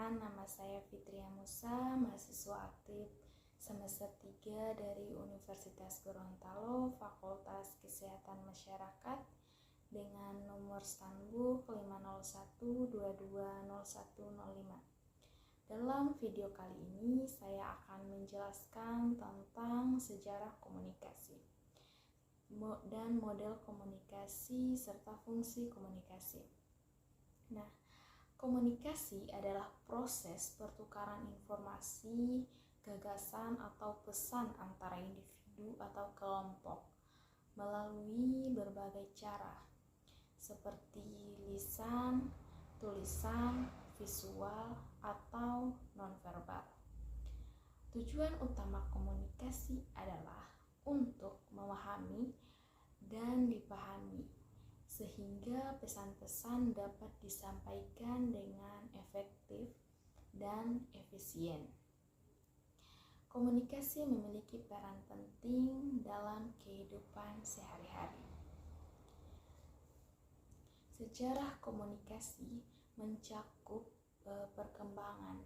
Perkenalkan, nama saya Fitria Musa, mahasiswa aktif semester 3 dari Universitas Gorontalo, Fakultas Kesehatan Masyarakat dengan nomor standbook 501220105. Dalam video kali ini, saya akan menjelaskan tentang sejarah komunikasi dan model komunikasi serta fungsi komunikasi. Nah, komunikasi adalah proses pertukaran informasi, gagasan, atau pesan antara individu atau kelompok melalui berbagai cara, seperti lisan, tulisan, visual, atau nonverbal. Tujuan utama komunikasi adalah untuk memahami dan dipahami, sehingga pesan-pesan dapat disampaikan dengan efektif dan efisien. Komunikasi memiliki peran penting dalam kehidupan sehari-hari. Sejarah komunikasi mencakup perkembangan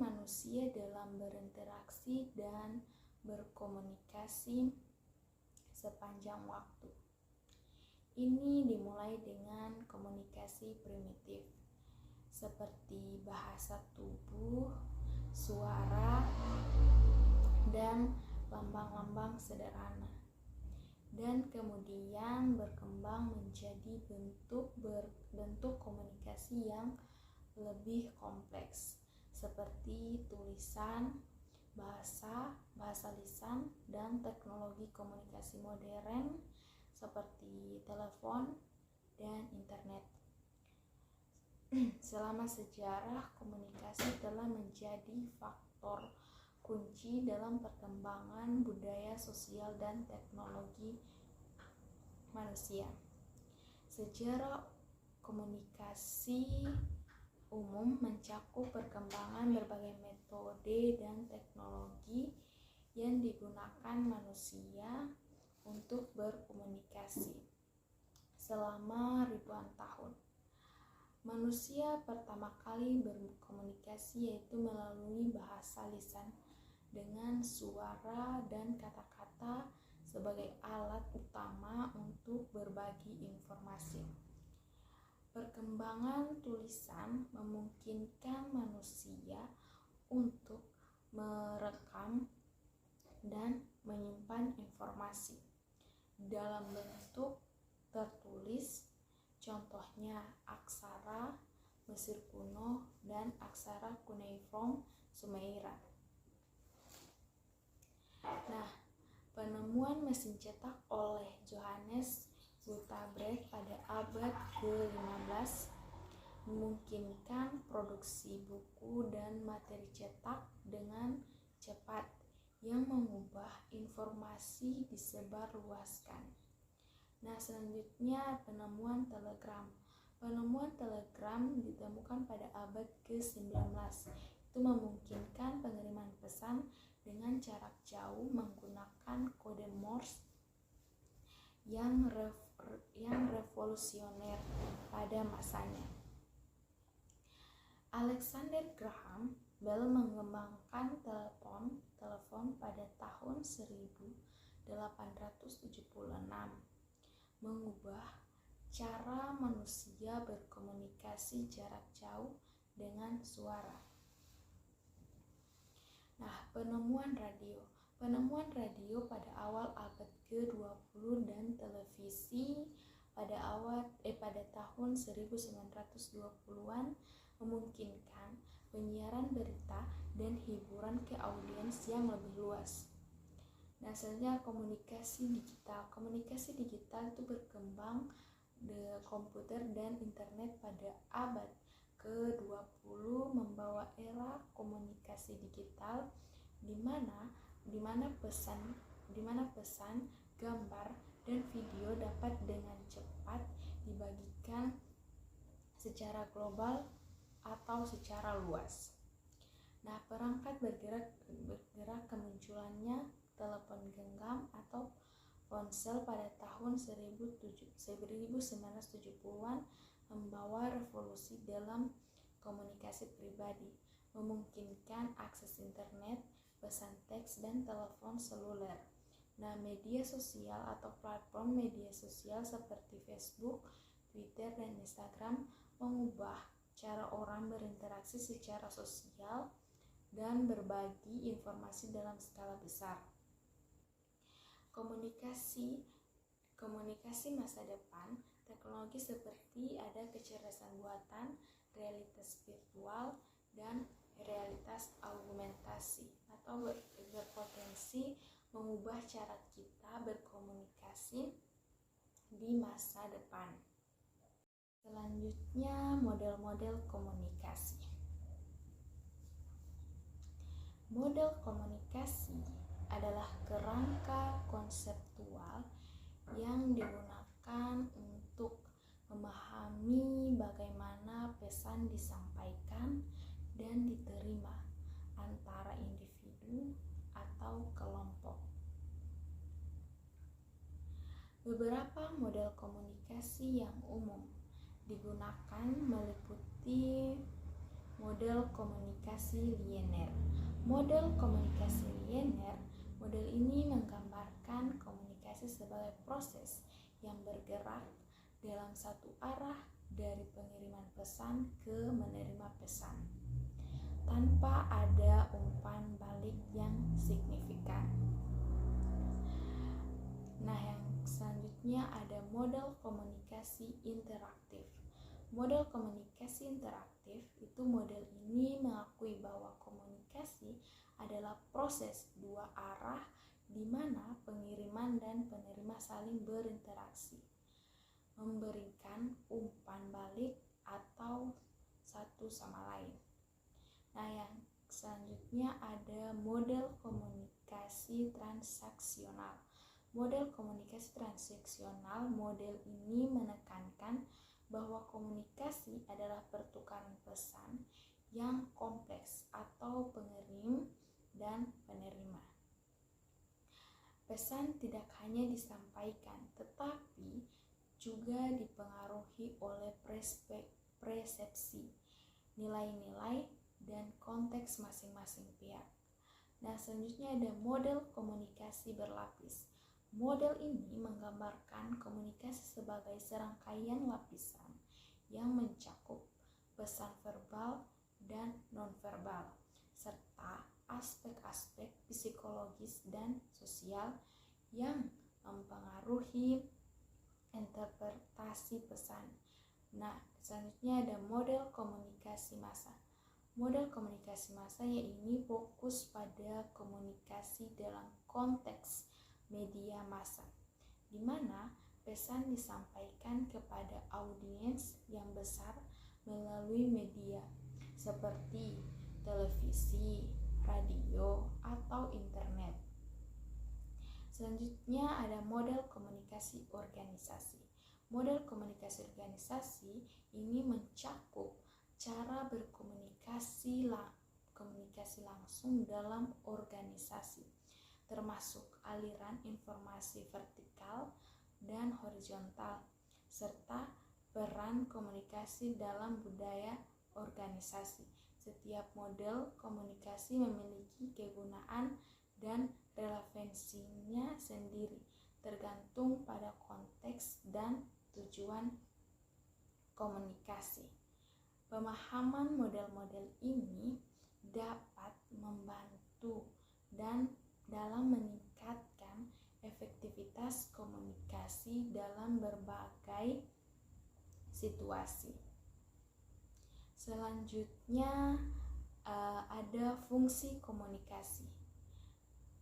manusia dalam berinteraksi dan berkomunikasi sepanjang waktu. Ini dimulai dengan komunikasi primitif, seperti bahasa tubuh, suara, dan lambang-lambang sederhana, dan kemudian berkembang menjadi bentuk komunikasi yang lebih kompleks, seperti tulisan, bahasa lisan, dan teknologi komunikasi modern seperti telepon dan internet. Selama sejarah, komunikasi telah menjadi faktor kunci dalam perkembangan budaya sosial dan teknologi manusia. Sejarah komunikasi umum mencakup perkembangan berbagai metode dan teknologi yang digunakan manusia untuk berkomunikasi selama ribuan tahun. Manusia pertama kali berkomunikasi yaitu melalui bahasa lisan dengan suara dan kata-kata sebagai alat utama untuk berbagi informasi. Perkembangan tulisan memungkinkan manusia untuk merekam dan menyimpan informasi dalam bentuk tertulis, contohnya aksara Mesir kuno dan aksara cuneiform Sumeria. Nah, penemuan mesin cetak oleh Johannes Gutenberg pada abad ke-15 memungkinkan produksi buku dan materi cetak dengan cepat yang mengubah informasi disebarluaskan. Nah, selanjutnya penemuan telegram. Penemuan telegram ditemukan pada abad ke-19. Itu memungkinkan pengiriman pesan dengan jarak jauh menggunakan kode Morse yang revolusioner pada masanya. Alexander Graham Bell mengembangkan telepon pada tahun 1876, mengubah cara manusia berkomunikasi jarak jauh dengan suara. Nah, penemuan radio pada awal abad ke-20 dan televisi pada tahun 1920-an memungkinkan penyiaran berita dan hiburan ke audiens yang lebih luas. Nah, selanjutnya komunikasi digital. Komunikasi digital itu berkembang di komputer dan internet pada abad ke-20 membawa era komunikasi digital di mana pesan, gambar, dan video dapat dengan cepat dibagikan secara global atau secara luas. Nah, perangkat bergerak kemunculannya telepon genggam atau ponsel pada tahun 1970-an membawa revolusi dalam komunikasi pribadi, memungkinkan akses internet, pesan teks, dan telepon seluler. Nah, media sosial atau platform media sosial seperti Facebook, Twitter, dan Instagram mengubah cara orang berinteraksi secara sosial dan berbagi informasi dalam skala besar. Komunikasi masa depan, teknologi seperti ada kecerdasan buatan, realitas virtual, dan realitas augmentasi atau berpotensi mengubah cara kita berkomunikasi di masa depan. Selanjutnya, model-model komunikasi. Model komunikasi adalah kerangka konseptual yang digunakan untuk memahami bagaimana pesan disampaikan dan diterima antara individu atau kelompok. Beberapa model komunikasi yang umum digunakan meliputi model komunikasi linear. Model komunikasi linear, model ini menggambarkan komunikasi sebagai proses yang bergerak dalam satu arah dari pengiriman pesan ke menerima pesan, tanpa ada umpan balik yang signifikan. Nah, yang selanjutnya ada model komunikasi interaktif. Model komunikasi interaktif itu model ini mengakui bahwa komunikasi adalah proses dua arah di mana pengiriman dan penerima saling berinteraksi, memberikan umpan balik atau satu sama lain. Nah, yang selanjutnya ada model komunikasi transaksional. Model komunikasi transaksional, model ini menekankan bahwa komunikasi adalah pertukaran pesan yang kompleks atau pengirim dan penerima. Pesan tidak hanya disampaikan, tetapi juga dipengaruhi oleh persepsi, nilai-nilai, dan konteks masing-masing pihak. Nah, selanjutnya ada model komunikasi berlapis. Model ini menggambarkan komunikasi sebagai serangkaian lapisan yang mencakup pesan verbal dan nonverbal, serta aspek-aspek psikologis dan sosial yang mempengaruhi interpretasi pesan. Nah, selanjutnya ada model komunikasi massa. Model komunikasi massa yaitu fokus pada komunikasi dalam konteks media massa, di mana pesan disampaikan kepada audiens yang besar melalui media seperti televisi, radio, atau internet. Selanjutnya ada model komunikasi organisasi. Model komunikasi organisasi ini mencakup cara berkomunikasi langsung dalam organisasi, termasuk aliran informasi vertikal dan horizontal, serta peran komunikasi dalam budaya organisasi. Setiap model komunikasi memiliki kegunaan dan relevansinya sendiri, tergantung pada konteks dan tujuan komunikasi. Pemahaman model-model ini dapat membantu dan dalam meningkatkan efektivitas komunikasi dalam berbagai situasi. Selanjutnya ada fungsi komunikasi.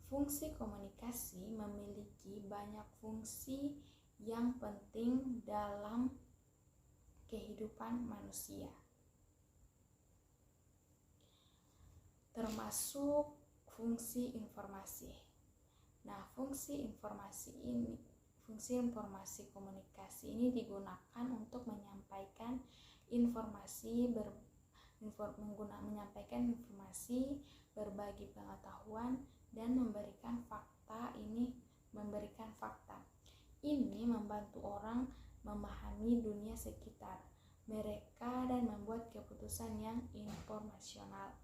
Fungsi komunikasi memiliki banyak fungsi yang penting dalam kehidupan manusia, termasuk fungsi informasi. Nah, fungsi informasi komunikasi ini digunakan untuk menyampaikan menyampaikan informasi, berbagi pengetahuan, dan memberikan fakta. Ini membantu orang memahami dunia sekitar, mereka dan membuat keputusan yang informasional.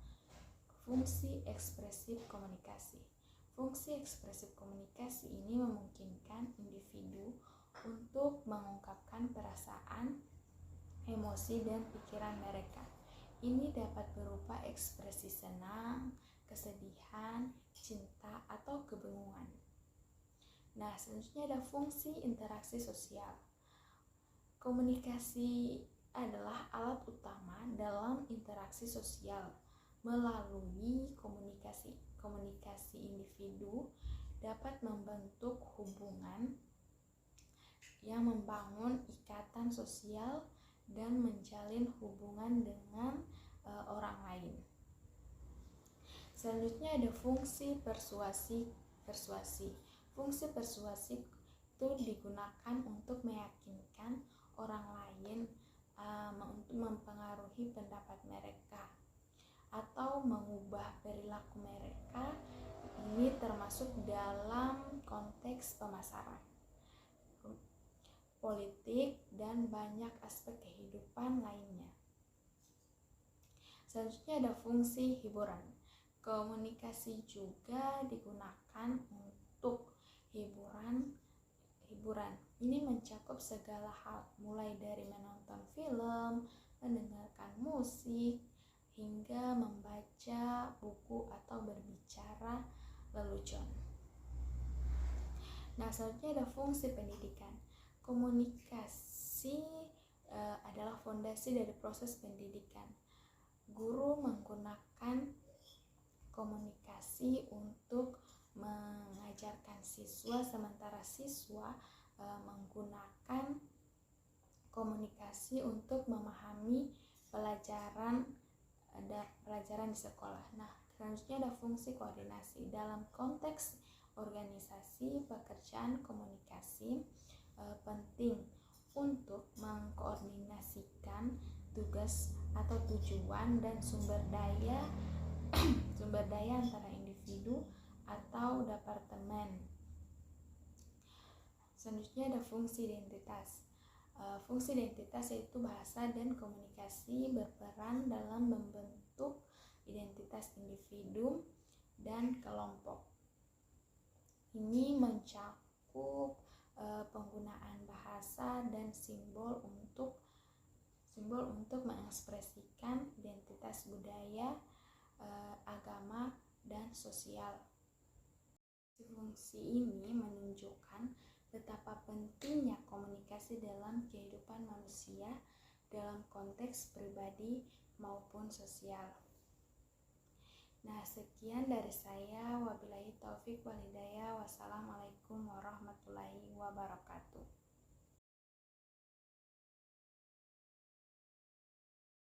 Fungsi ekspresif komunikasi. Fungsi ekspresif komunikasi ini memungkinkan individu untuk mengungkapkan perasaan, emosi, dan pikiran mereka. Ini dapat berupa ekspresi senang, kesedihan, cinta, atau kebingungan. Nah, selanjutnya ada fungsi interaksi sosial. Komunikasi adalah alat utama dalam interaksi sosial. Melalui komunikasi individu dapat membentuk hubungan yang membangun ikatan sosial dan menjalin hubungan dengan orang lain. Selanjutnya ada fungsi persuasi. Fungsi persuasi itu digunakan untuk meyakinkan orang lain untuk mempengaruhi pendapat mereka atau mengubah perilaku mereka. Ini termasuk dalam konteks pemasaran, politik, dan banyak aspek kehidupan lainnya. Selanjutnya ada fungsi hiburan. Komunikasi juga digunakan untuk hiburan. Ini mencakup segala hal, mulai dari menonton film, mendengarkan musik, hingga membaca buku atau berbicara lelucon. Nah, selanjutnya ada fungsi pendidikan. Komunikasi adalah fondasi dari proses pendidikan. Guru menggunakan komunikasi untuk mengajarkan siswa, sementara siswa menggunakan komunikasi untuk memahami pelajaran di sekolah. Nah, selanjutnya ada fungsi koordinasi. Dalam konteks organisasi, pekerjaan, komunikasi penting untuk mengkoordinasikan tugas atau tujuan dan sumber daya antara individu atau departemen. Selanjutnya ada fungsi identitas. Fungsi identitas yaitu bahasa dan komunikasi berperan dalam membentuk identitas individu dan kelompok. Ini mencakup penggunaan bahasa dan simbol untuk mengekspresikan identitas budaya, agama, dan sosial. Fungsi ini menunjukkan betapa pentingnya komunikasi dalam kehidupan manusia dalam konteks pribadi maupun sosial. Nah, sekian dari saya. Wabillahi taufik wal hidayah. Wassalamualaikum warahmatullahi wabarakatuh.